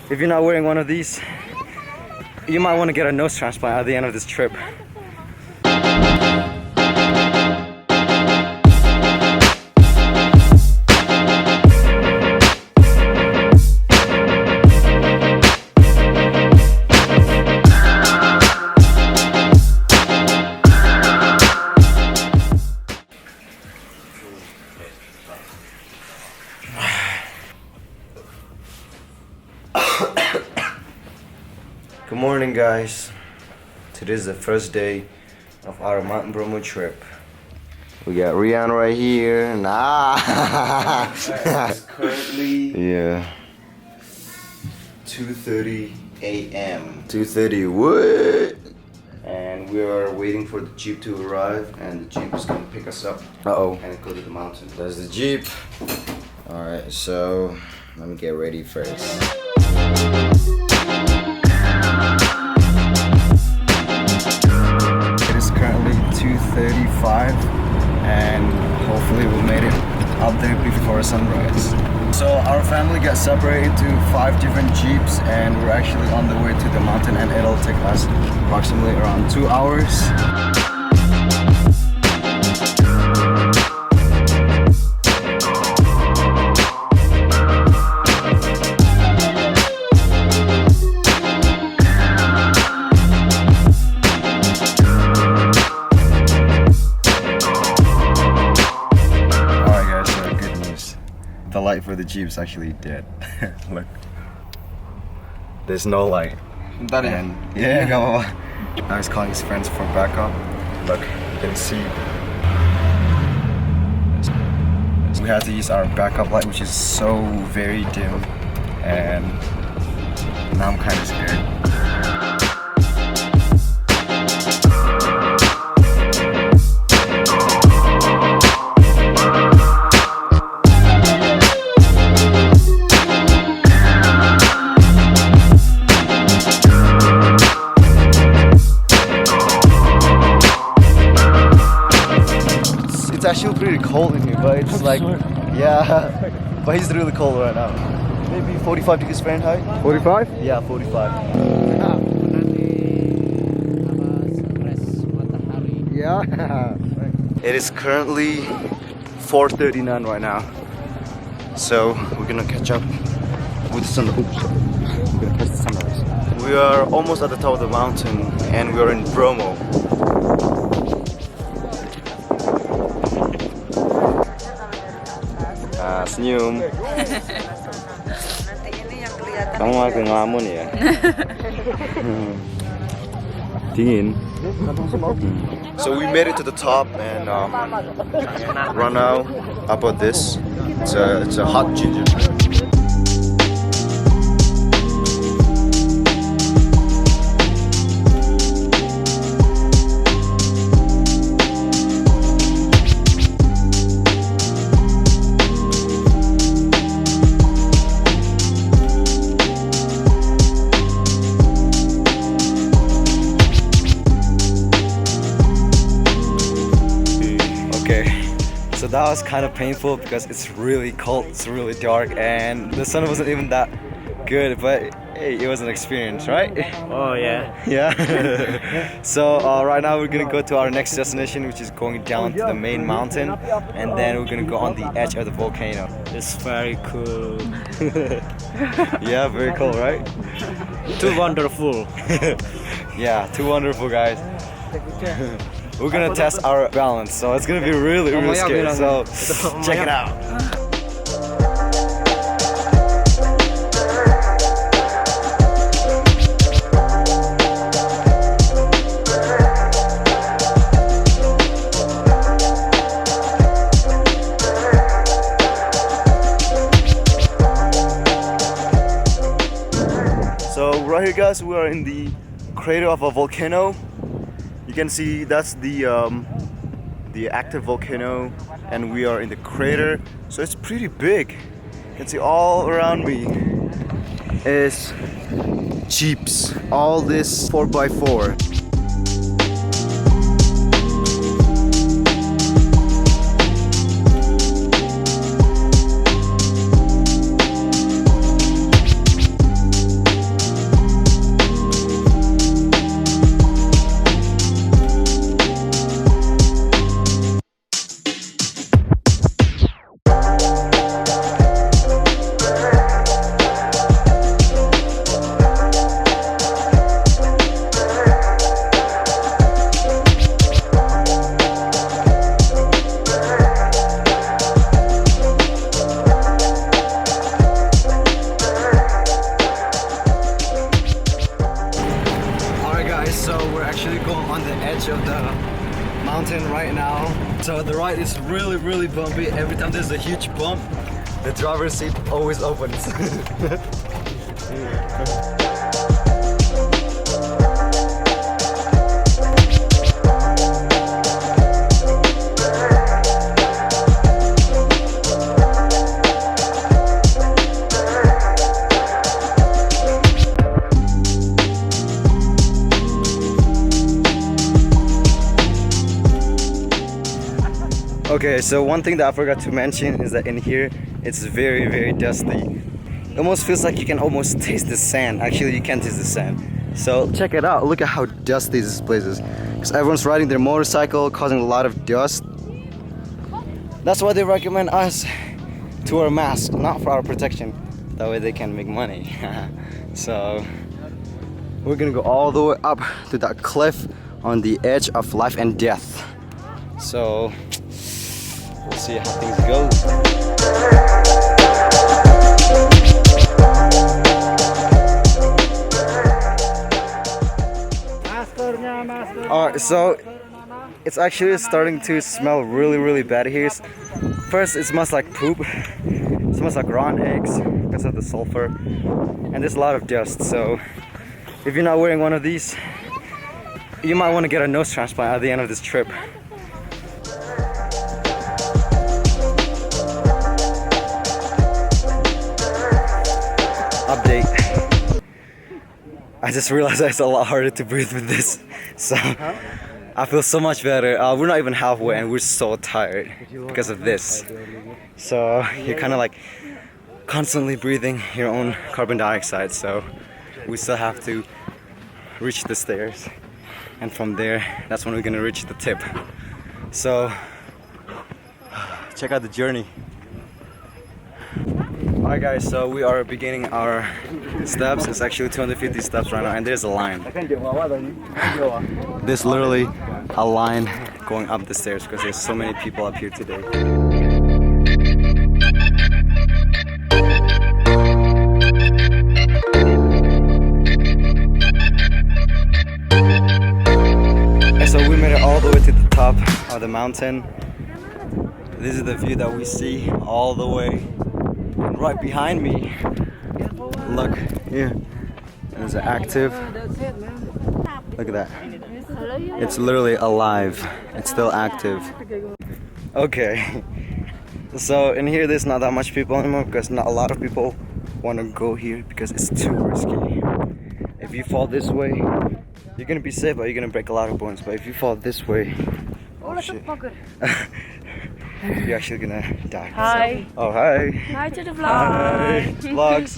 if you're not wearing one of these, you might want to get a nose transplant at the end of this trip. Good morning, guys. Today is the first day of our Mount Bromo trip. We got Rian right here. It's currently 2:30 a.m. 2:30. What? And we are waiting for the jeep to arrive, and the jeep is gonna pick us up. And go to the mountain. There's the jeep. All right, so let me get ready first. It is currently 2:35 and hopefully we'll make it up there before sunrise. So our family got separated to 5 different jeeps and we're actually on the way to the mountain, and it'll take us approximately around 2 hours. The light for the jeep is actually dead. Look, there's no light. And now he's calling his friends for backup. Look, you can see we had to use our backup light, which is so very dim, and now I'm kind of scared. It's actually pretty cold in here, but it's like, but it's really cold right now. Maybe 45 degrees Fahrenheit. 45? Yeah, 45. Yeah. It is currently 4:39 right now. So we're gonna catch up with the sun. We're gonna catch the sunrise. We are almost at the top of the mountain and we are in Bromo. Senyum. Kamu agak ngelamun ya? Dingin. So we made it to the top, and right now, how about this? It's a hot ginger. So that was kind of painful because it's really cold, it's really dark, and the sun wasn't even that good, but hey, it was an experience, right? Oh yeah. Yeah. So right now we're gonna go to our next destination, which is going down to the main mountain, and then we're gonna go on the edge of the volcano. It's very cool. Yeah, very cool, right? Too wonderful. Yeah, too wonderful, guys. We're gonna test our balance, so it's gonna be really scary. So check it out. So right here, guys, we are in the crater of a volcano. You can see that's the active volcano, and we are in the crater, so it's pretty big. You can see all around me is jeeps, all this 4x4. mountain right now. So the ride is really bumpy. Every time there's a huge bump, the driver's seat always opens. Okay, so one thing that I forgot to mention is that in here it's very dusty. It almost feels like you can almost taste the sand. Actually, you can't taste the sand. So check it out. Look at how dusty this place is. Because everyone's riding their motorcycle, causing a lot of dust. That's why they recommend us to wear masks, not for our protection. That way they can make money. So we're gonna go all the way up to that cliff on the edge of life and death. So we'll see how things go. Alright, so it's actually starting to smell really bad here. First, it smells like poop. It smells like rotten eggs because of the sulfur. And there's a lot of dust, so if you're not wearing one of these, you might want to get a nose transplant at the end of this trip. Update. I just realized it's a lot harder to breathe with this, so I feel so much better. We're not even halfway and we're so tired because of this. So you're kind of like constantly breathing your own carbon dioxide, so we still have to reach the stairs, and from there that's when we're gonna reach the tip. So check out the journey. Alright guys, so we are beginning our steps. It's actually 250 steps right now, and there's a line. There's literally a line going up the stairs because there's so many people up here today. And so we made it all the way to the top of the mountain. This is the view that we see all the way. And right behind me, look here, there's an active. Look at that. It's literally alive. It's still active. Okay. So in here, there's not that much people anymore because not a lot of people want to go here because it's too risky. If you fall this way, you're gonna be safe, but you're gonna break a lot of bones. But if you fall this way, oh shit. You're actually gonna die. Hi. So. Oh, hi. Hi to the vlog. Hi. Vlogs.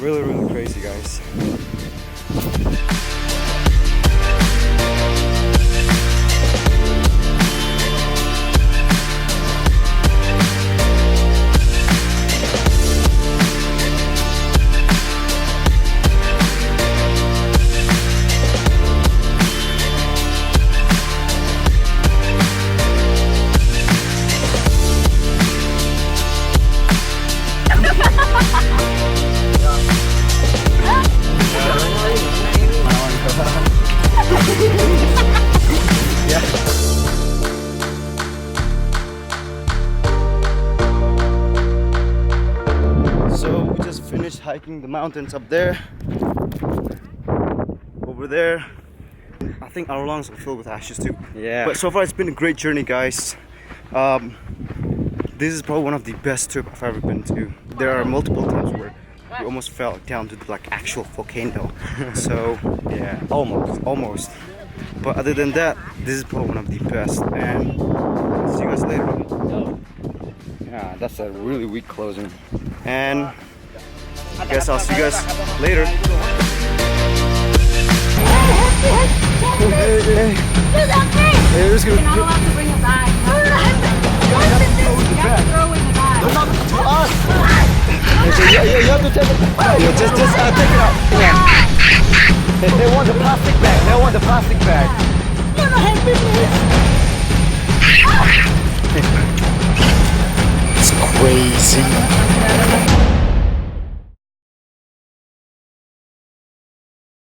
Really crazy, guys. So we just finished hiking the mountains up there, over there. I think our lungs are filled with ashes too. Yeah. But so far it's been a great journey, guys. This is probably one of the best trips I've ever been to. There are multiple times where we almost fell down to the like actual volcano. So Yeah, almost. but other than that, this is probably one of the best. And see you guys later. Yeah, that's a really weak closing. And I guess I'll see you guys later. Hey, who's You're gonna not allowed to bring a bag. You have to throw in the bag. You have to take it. Yeah, just take it out. Yeah. They want the plastic bag. They want the plastic bag. It's crazy.